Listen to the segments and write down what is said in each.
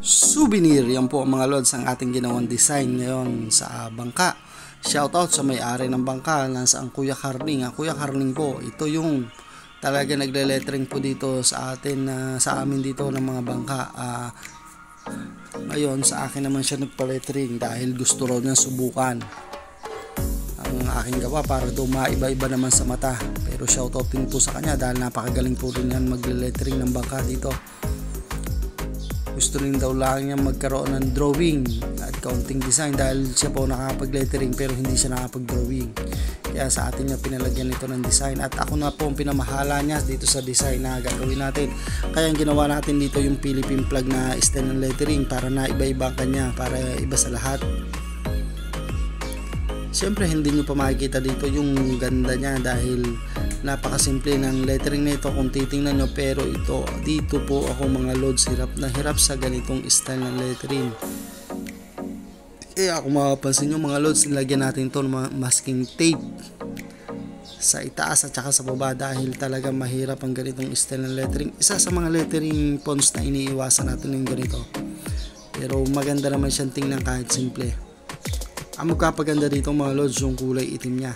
souvenir. Yan po mga lods ang ating ginawang design ngayon sa bangka. Shoutout sa may-ari ng bangka, nasa ang Kuya Carling. Ang Kuya Carling po, ito yung talaga nagle-lettering po dito sa atin, sa amin dito ng mga bangka. Ngayon sa akin naman siya nagpa-lettering dahil gusto raw niya subukan ang aking gawa para daw maiba-iba naman sa mata. Pero shoutout din po sa kanya dahil napakagaling po rin yan magle-lettering ng bangka dito. Gusto rin daw lang niya magkaroon ng drawing at counting design dahil siya po nakakapag-lettering pero hindi siya nakakapag-drawing. Kaya sa atin niya pinalagyan ito ng design at ako na po ang pinamahala niya dito sa design na gagawin natin. Kaya ang ginawa natin dito yung Philippine flag na style ng lettering para na iba-iba kanya, para iba sa lahat. Siyempre hindi nyo pa makikita dito yung ganda niya dahil napakasimple ng lettering nito kung titingnan nyo, pero ito dito po ako mga lods hirap na hirap sa ganitong style ng lettering. Kung mapapansin nyo mga lods, nilagyan natin ito ng masking tape sa itaas at saka sa baba dahil talaga mahirap ang ganitong style ng lettering. Isa sa mga lettering fonts na iniiwasan natin yung ganito, pero maganda naman siyang tingnan kahit simple. Ang magpapaganda dito mga lods yung kulay itim niya.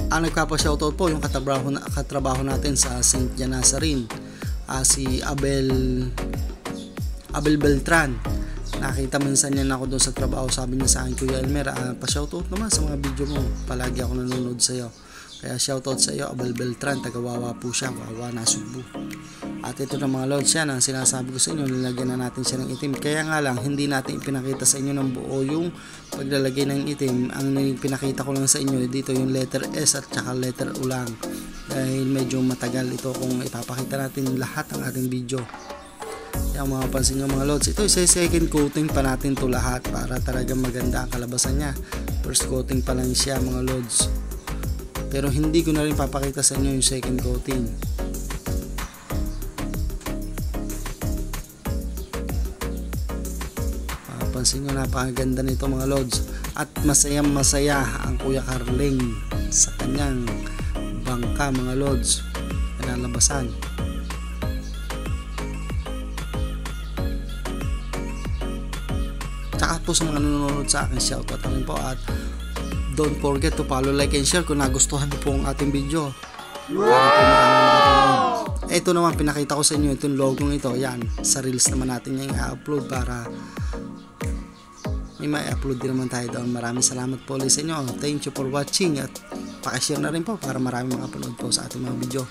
Ang nagpapa-shoutout po yung katrabaho natin sa St. Nazarene, si Abel Beltran. Nakita minsan niya ako doon sa trabaho, sabi niya sa akin, Kuya Elmer, pa-shoutout naman sa mga video mo, palagi ako nanonood sa iyo. Kaya shoutout sa iyo Abel Beltran, taga-Wawa po siya, Wawa na Cebu. At ito na mga lods yan, ang sinasabi ko sa inyo, nilagyan na natin siya ng itim. Kaya nga lang, hindi natin ipinakita sa inyo ng buo yung paglalagay ng itim. Ang pinakita ko lang sa inyo, dito yung letter S at saka letter U lang. Dahil medyo matagal ito kung ipapakita natin lahat ng ating video. Kaya mapapansin nyo mga lods, ito isa second coating pa natin to lahat para talagang maganda ang kalabasan niya. First coating pa lang siya mga lods. Pero hindi ko na rin papakita sa inyo yung second coating. Pansin nyo, napakaganda nito mga lods at masayang masaya ang Kuya Carling sa kanyang bangka mga lods na nalabasan. Tsaka po sa mga nanonood sa akin, shoutout rin po at don't forget to follow, like and share kung nagustuhan po ang ating video. Ito naman pinakita ko sa inyo, itong logong ito, yan sa reels naman natin yung i-upload para may upload din naman tayo doon. Maraming salamat po ulit sa inyo. Thank you for watching at pakishare na rin po para maraming makapanood po sa ating mga video.